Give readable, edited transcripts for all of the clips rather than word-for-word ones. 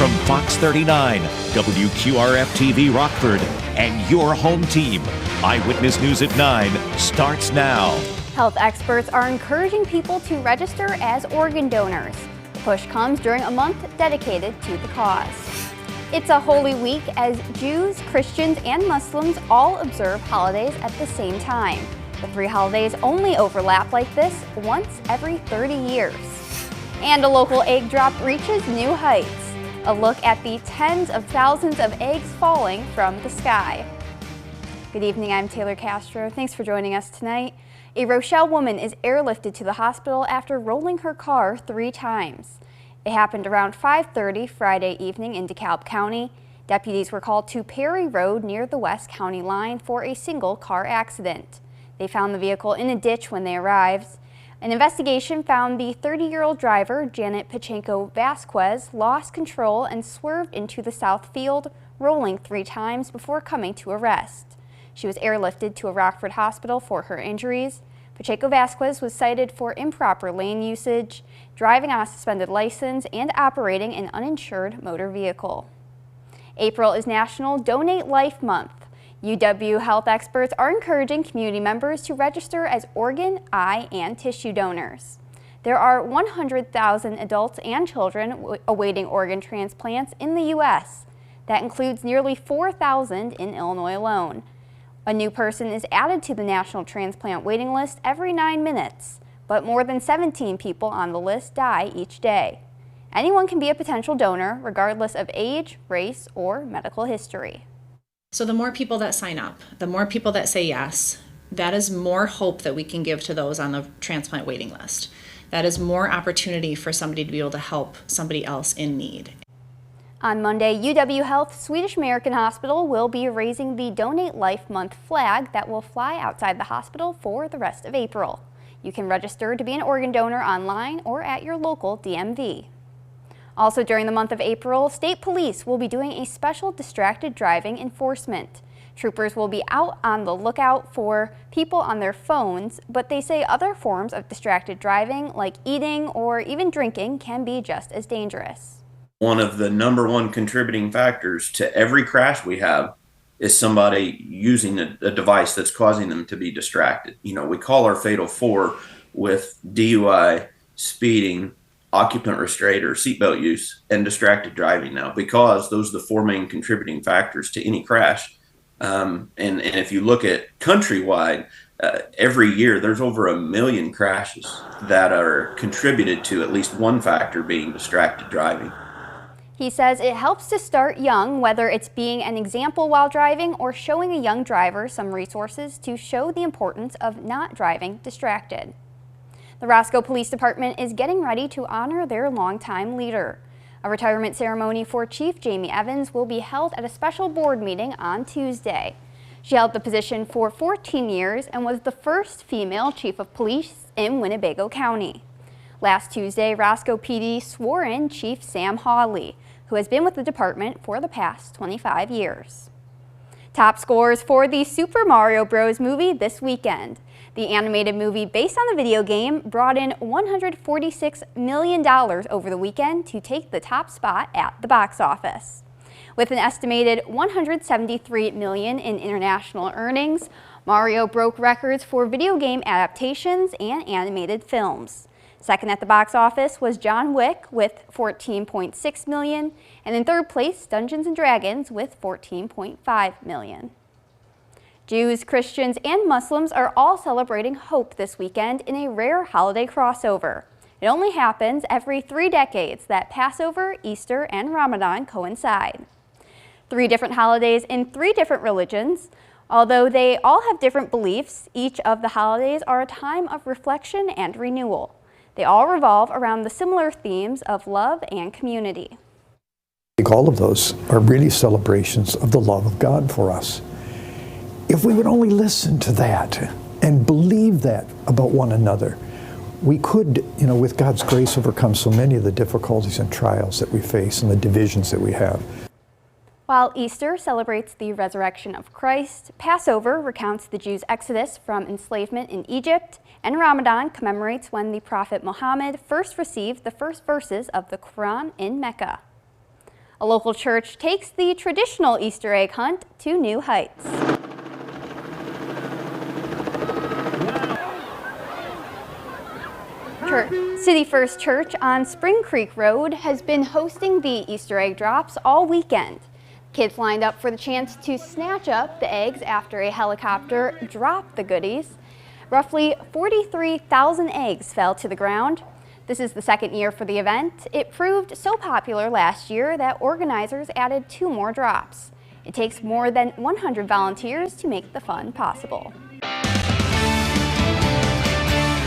from Fox 39, WQRF-TV Rockford, and your home team. Eyewitness News at 9 starts now. Health experts are encouraging people to register as organ donors. The push comes during a month dedicated to the cause. It's a holy week as Jews, Christians, and Muslims all observe holidays at the same time. The three holidays only overlap like this once every 30 years. And a local egg drop reaches new heights. A look at the tens of thousands of eggs falling from the sky. Good evening, I'm Taylor Castro. Thanks for joining us tonight. A Rochelle woman is airlifted to the hospital after rolling her car 3 times. It happened around 5:30 Friday evening in DeKalb County. Deputies were called to Perry Road near the West County line for a single car accident. They found the vehicle in a ditch when they arrived. An investigation found the 30-year-old driver, Janet Pachenko Vasquez, lost control and swerved into the south field, rolling 3 times before coming to a rest. She was airlifted to a Rockford hospital for her injuries. Pachenko Vasquez was cited for improper lane usage, driving on a suspended license, and operating an uninsured motor vehicle. April is National Donate Life Month. UW health experts are encouraging community members to register as organ, eye, and tissue donors. There are 100,000 adults and children awaiting organ transplants in the U.S. That includes nearly 4,000 in Illinois alone. A new person is added to the national transplant waiting list every 9 minutes, but more than 17 people on the list die each day. Anyone can be a potential donor, regardless of age, race, or medical history. So the more people that sign up, the more people that say yes, that is more hope that we can give to those on the transplant waiting list. That is more opportunity for somebody to be able to help somebody else in need. On Monday, UW Health Swedish American Hospital will be raising the Donate Life Month flag that will fly outside the hospital for the rest of April. You can register to be an organ donor online or at your local DMV. Also during the month of April, state police will be doing a special distracted driving enforcement. Troopers will be out on the lookout for people on their phones, but they say other forms of distracted driving, like eating or even drinking, can be just as dangerous. One of the #1 contributing factors to every crash we have is somebody using a device that's causing them to be distracted. You know, we call our fatal 4 with DUI, speeding, occupant restraint or seatbelt use, and distracted driving now, because those are the 4 main contributing factors to any crash. And if you look at countrywide, every year there's over 1 million crashes that are contributed to at least one factor being distracted driving. He says it helps to start young, whether it's being an example while driving or showing a young driver some resources to show the importance of not driving distracted. The Roscoe Police Department is getting ready to honor their longtime leader. A retirement ceremony for Chief Jaimie Evans will be held at a special board meeting on Tuesday. She held the position for 14 years and was the first female chief of police in Winnebago County. Last Tuesday, Roscoe PD swore in Chief Sam Hawley, who has been with the department for the past 25 years. Top scores for the Super Mario Bros. Movie this weekend. The animated movie based on the video game brought in $146 million over the weekend to take the top spot at the box office. With an estimated $173 million in international earnings, Mario broke records for video game adaptations and animated films. Second at the box office was John Wick with $14.6 million, and in third place, Dungeons & Dragons with $14.5 million. Jews, Christians, and Muslims are all celebrating hope this weekend in a rare holiday crossover. It only happens every 3 decades that Passover, Easter, and Ramadan coincide. 3 different holidays in 3 different religions. Although they all have different beliefs, each of the holidays are a time of reflection and renewal. They all revolve around the similar themes of love and community. I think all of those are really celebrations of the love of God for us. If we would only listen to that and believe that about one another, we could, with God's grace, overcome so many of the difficulties and trials that we face and the divisions that we have. While Easter celebrates the resurrection of Christ, Passover recounts the Jews' exodus from enslavement in Egypt, and Ramadan commemorates when the Prophet Muhammad first received the first verses of the Quran in Mecca. A local church takes the traditional Easter egg hunt to new heights. City First Church on Spring Creek Road has been hosting the Easter egg drops all weekend. Kids lined up for the chance to snatch up the eggs after a helicopter dropped the goodies. Roughly 43,000 eggs fell to the ground. This is the second year for the event. It proved so popular last year that organizers added 2 more drops. It takes more than 100 volunteers to make the fun possible.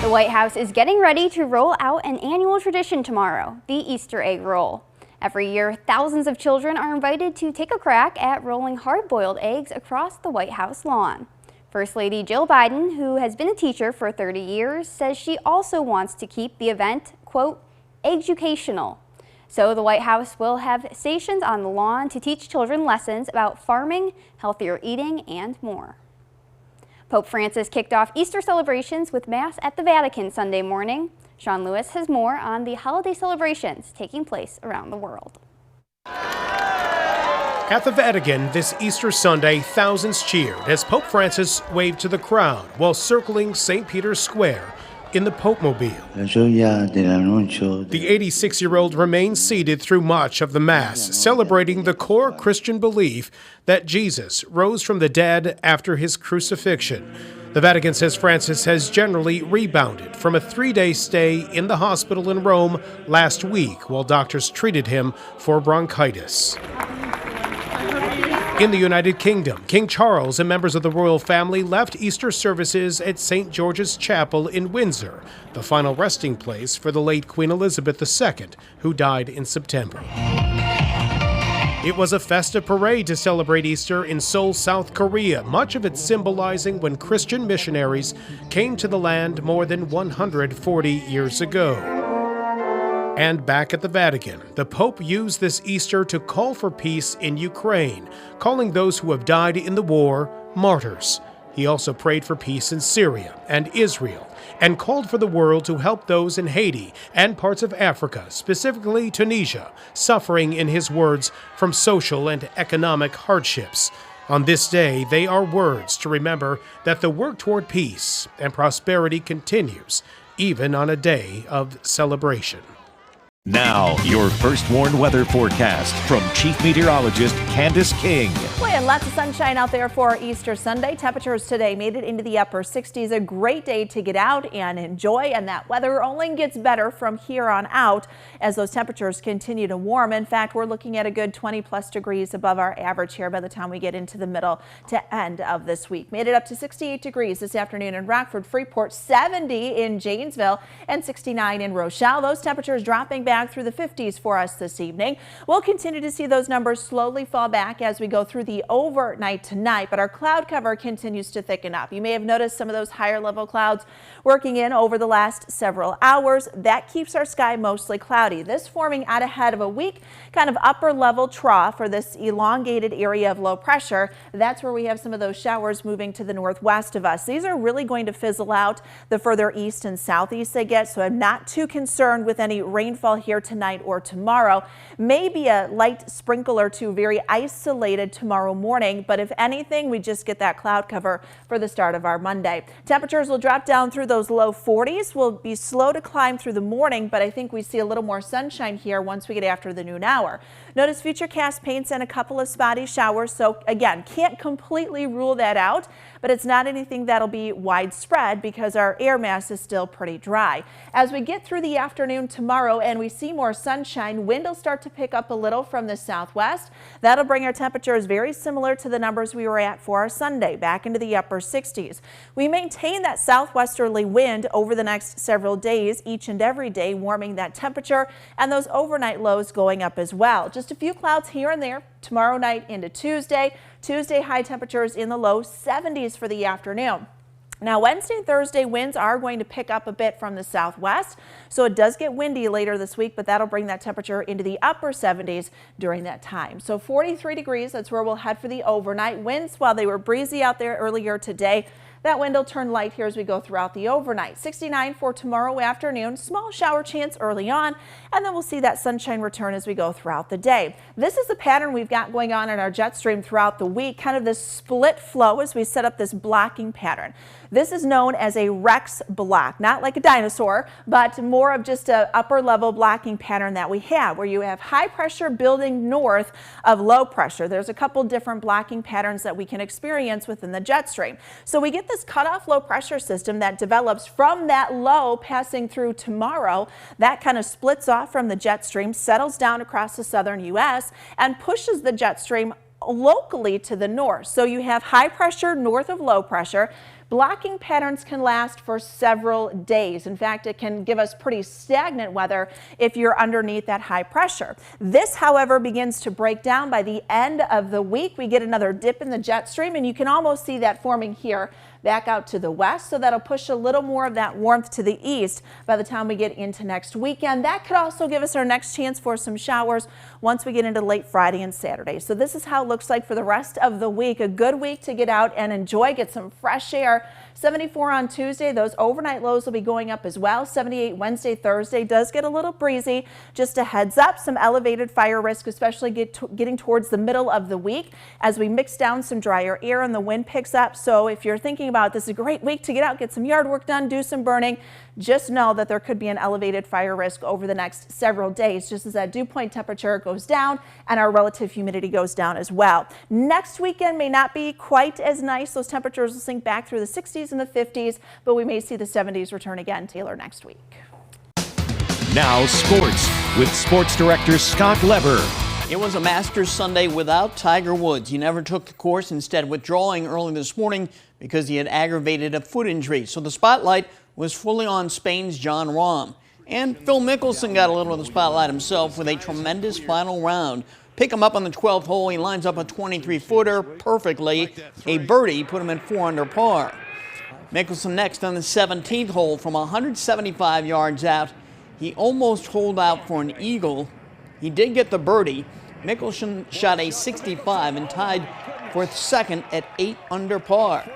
The White House is getting ready to roll out an annual tradition tomorrow, the Easter egg roll. Every year, thousands of children are invited to take a crack at rolling hard-boiled eggs across the White House lawn. First Lady Jill Biden, who has been a teacher for 30 years, says she also wants to keep the event, quote, educational. So the White House will have stations on the lawn to teach children lessons about farming, healthier eating, and more. Pope Francis kicked off Easter celebrations with Mass at the Vatican Sunday morning. Sean Lewis has more on the holiday celebrations taking place around the world. At the Vatican this Easter Sunday, thousands cheered as Pope Francis waved to the crowd while circling St. Peter's Square in the Pope-mobile. The 86-year-old remains seated through much of the Mass, celebrating the core Christian belief that Jesus rose from the dead after his crucifixion. The Vatican says Francis has generally rebounded from a 3-day stay in the hospital in Rome last week while doctors treated him for bronchitis. In the United Kingdom, King Charles and members of the royal family left Easter services at St. George's Chapel in Windsor, the final resting place for the late Queen Elizabeth II, who died in September. It was a festive parade to celebrate Easter in Seoul, South Korea, much of it symbolizing when Christian missionaries came to the land more than 140 years ago. And back at the Vatican, the Pope used this Easter to call for peace in Ukraine, calling those who have died in the war martyrs. He also prayed for peace in Syria and Israel, and called for the world to help those in Haiti and parts of Africa, specifically Tunisia, suffering, in his words, from social and economic hardships. On this day, they are words to remember that the work toward peace and prosperity continues, even on a day of celebration. Now, your first warned weather forecast from Chief Meteorologist Candace King. Boy, and lots of sunshine out there for Easter Sunday. Temperatures today made it into the upper 60s. A great day to get out and enjoy, and that weather only gets better from here on out as those temperatures continue to warm. In fact, we're looking at a good 20+ degrees above our average here by the time we get into the middle to end of this week. Made it up to 68 degrees this afternoon in Rockford, Freeport, 70 in Janesville, and 69 in Rochelle. Those temperatures dropping back through the 50s for us this evening. We'll continue to see those numbers slowly fall back as we go through the overnight tonight, but our cloud cover continues to thicken up. You may have noticed some of those higher level clouds working in over the last several hours. That keeps our sky mostly cloudy. This forming out ahead of a weak kind of upper level trough for this elongated area of low pressure. That's where we have some of those showers moving to the northwest of us. These are really going to fizzle out the further east and southeast they get, so I'm not too concerned with any rainfall here tonight or tomorrow. Maybe a light sprinkle or two, very isolated tomorrow morning, but if anything, we just get that cloud cover for the start of our Monday. Temperatures will drop down through those low 40s. Will be slow to climb through the morning, but I think we see a little more sunshine here once we get after the noon hour. Notice Futurecast paints in a couple of spotty showers, so again, can't completely rule that out, but it's not anything that'll be widespread because our air mass is still pretty dry. As we get through the afternoon tomorrow and we see more sunshine, wind will start to pick up a little from the southwest. That'll bring our temperatures very similar to the numbers we were at for our Sunday, back into the upper 60s. We maintain that southwesterly wind over the next several days, each and every day, warming that temperature, and those overnight lows going up as well. Just a few clouds here and there tomorrow night into Tuesday. Tuesday high temperatures in the low 70s for the afternoon. Now, Wednesday and Thursday winds are going to pick up a bit from the southwest, so it does get windy later this week, but that'll bring that temperature into the upper 70s during that time. So 43 degrees, that's where we'll head for the overnight winds. While they were breezy out there earlier today, That wind will turn light here as we go throughout the overnight. 69 for tomorrow afternoon, small shower chance early on, and then we'll see that sunshine return as we go throughout the day. This is the pattern we've got going on in our jet stream throughout the week, kind of this split flow as we set up this blocking pattern. This is known as a Rex block, not like a dinosaur, but more of just a upper level blocking pattern that we have, where you have high pressure building north of low pressure. There's a couple different blocking patterns that we can experience within the jet stream. So we get this cutoff low pressure system that develops from that low passing through tomorrow. That kind of splits off from the jet stream, settles down across the southern U.S. and pushes the jet stream locally to the north. So you have high pressure north of low pressure. Blocking patterns can last for several days. In fact, it can give us pretty stagnant weather if you're underneath that high pressure. This, however, begins to break down by the end of the week. We get another dip in the jet stream, and you can almost see that forming here back out to the west, so that'll push a little more of that warmth to the east by the time we get into next weekend. That could also give us our next chance for some showers once we get into late Friday and Saturday. So this is how it looks like for the rest of the week. A good week to get out and enjoy, get some fresh air. 74 on Tuesday. Those overnight lows will be going up as well. 78 Wednesday, Thursday. Does get a little breezy. Just a heads up, some elevated fire risk, especially getting towards the middle of the week as we mix down some drier air and the wind picks up. So if you're thinking about this is a great week to get out, get some yard work done, do some burning, just know that there could be an elevated fire risk over the next several days, just as that dew point temperature goes down and our relative humidity goes down as well. Next weekend may not be quite as nice. Those temperatures will sink back through the 60s and the 50s, but we may see the 70s return again, Taylor, next week. Now sports with sports director Scott Lever. It was a Masters Sunday without Tiger Woods. He never took the course, instead withdrawing early this morning because he had aggravated a foot injury. So the spotlight was fully on Spain's Jon Rahm. And Phil Mickelson got a little of the spotlight himself with a tremendous final round. Pick him up on the 12th hole. He lines up a 23-footer perfectly. A birdie put him at 4 under par. Mickelson next on the 17th hole from 175 yards out. He almost holed out for an eagle. He did get the birdie. Mickelson shot a 65 and tied for second at 8 under par.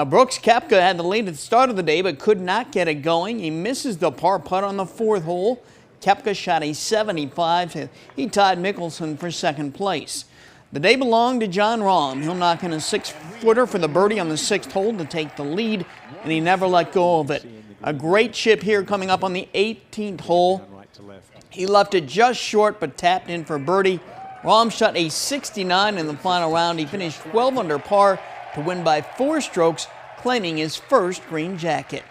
Brooks Koepka had the lead at the start of the day but could not get it going. He misses the par putt on the 4th hole. Koepka shot a 75. He tied Mickelson for second place. The day belonged to Jon Rahm. He'll knock in a 6-footer for the birdie on the 6th hole to take the lead, and he never let go of it. A great chip here coming up on the 18th hole. He left it just short but tapped in for birdie. Rahm shot a 69 in the final round. He finished 12 under par to win by 4 strokes, claiming his first green jacket.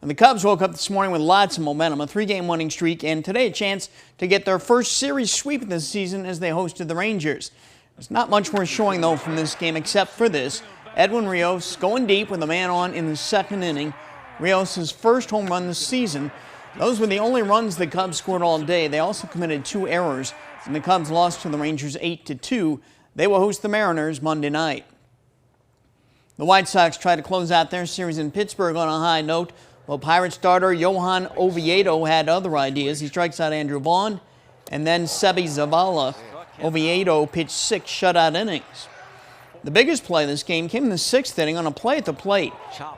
And the Cubs woke up this morning with lots of momentum, a 3-game winning streak, and today a chance to get their first series sweep of the season as they hosted the Rangers. There's not much worth showing, though, from this game except for this. Edwin Rios going deep with a man on in the 2nd inning. Rios' first home run this season. Those were the only runs the Cubs scored all day. They also committed 2 errors, and the Cubs lost to the Rangers 8-2. They will host the Mariners Monday night. The White Sox try to close out their series in Pittsburgh on a high note, while Pirates starter Johan Oviedo had other ideas. He strikes out Andrew Vaughn and then Sebi Zavala. Oviedo pitched 6 shutout innings. The biggest play of this game came in the 6th inning on a play at the plate.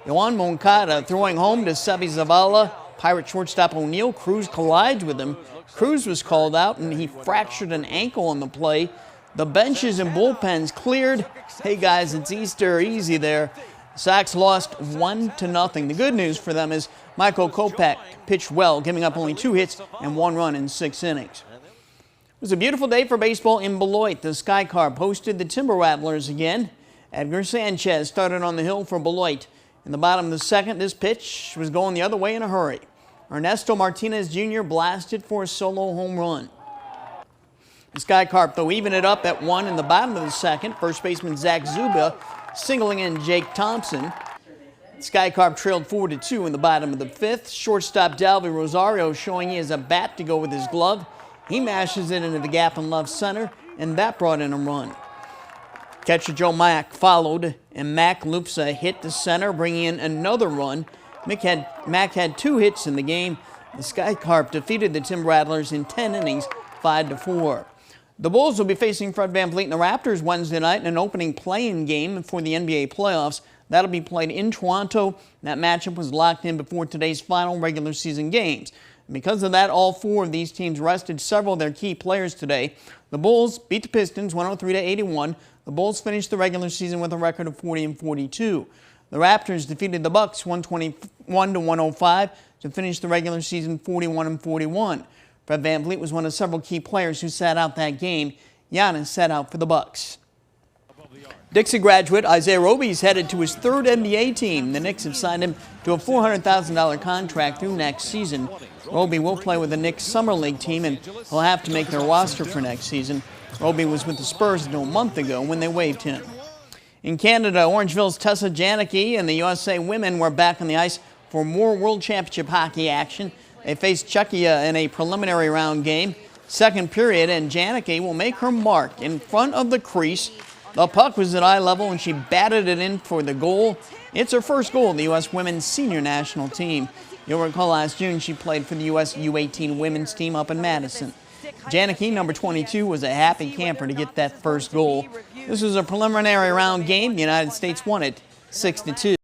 Yoan Moncada throwing home to Sebi Zavala. Pirate shortstop O'Neill Cruz collides with him. Cruz was called out and he fractured an ankle on the play. The benches and bullpens cleared. Hey guys, it's Easter, easy there. Sox lost 1-0. The good news for them is Michael Kopech pitched well, giving up only 2 hits and 1 run in 6 innings. It was a beautiful day for baseball in Beloit. The Sky Carp hosted the Timber Rattlers again. Edgar Sanchez started on the hill for Beloit. In the bottom of the 2nd, this pitch was going the other way in a hurry. Ernesto Martinez Jr. blasted for a solo home run. The Sky Carp, though, even it up at 1 in the bottom of the 2nd. First baseman Zach Zuba singling in Jake Thompson. Sky Carp trailed 4-2 in the bottom of the 5th. Shortstop Dalvin Rosario showing he has a bat to go with his glove. He mashes it into the gap in left center, and that brought in a run. Catcher Joe Mack followed, and Mack loops a hit to center, bringing in another run. Mack had 2 hits in the game. The Sky Carp defeated the Timber Rattlers in 10 innings, 5-4. The Bulls will be facing Fred VanVleet and the Raptors Wednesday night in an opening play-in game for the NBA playoffs. That'll be played in Toronto. That matchup was locked in before today's final regular season games. And because of that, all 4 of these teams rested several of their key players today. The Bulls beat the Pistons 103-81. The Bulls finished the regular season with a record of 40-42. The Raptors defeated the Bucks 121-105 to finish the regular season 41-41. Fred VanVleet was one of several key players who sat out that game. Giannis sat out for the Bucks. Dixie graduate Isaiah Roby is headed to his 3rd NBA team. The Knicks have signed him to a $400,000 contract through next season. Roby will play with the Knicks Summer League team, and he'll have to make their roster for next season. Roby was with the Spurs until a month ago when they waived him. In Canada, Orangeville's Tessa Janicki and the USA women were back on the ice for more World Championship hockey action. They faced Czechia in a preliminary round game. Second period, and Janicki will make her mark in front of the crease. The puck was at eye level, and she batted it in for the goal. It's her first goal of the U.S. women's senior national team. You'll recall last June she played for the U.S. U18 women's team up in Madison. Janicki, number 22, was a happy camper to get that first goal. This was a preliminary round game. The United States won it 6-2.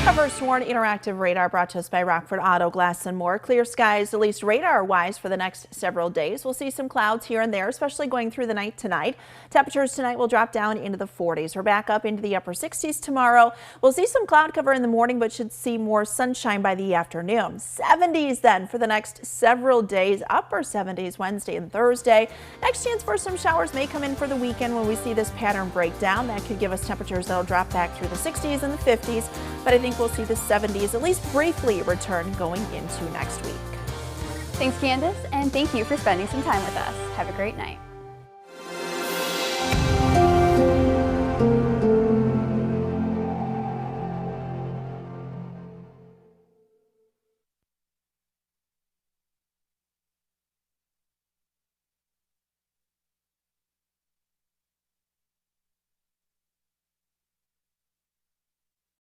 Cover Sworn Interactive Radar brought to us by Rockford Auto Glass and More. Clear skies, at least radar-wise, for the next several days. We'll see some clouds here and there, especially going through the night tonight. Temperatures tonight will drop down into the 40s. We're back up into the upper 60s tomorrow. We'll see some cloud cover in the morning, but should see more sunshine by the afternoon. 70s then for the next several days. Upper 70s Wednesday and Thursday. Next chance for some showers may come in for the weekend when we see this pattern break down. That could give us temperatures that'll drop back through the 60s and the 50s, but I think we'll see the 70s at least briefly return going into next week. Thanks, Candace, and thank you for spending some time with us. Have a great night.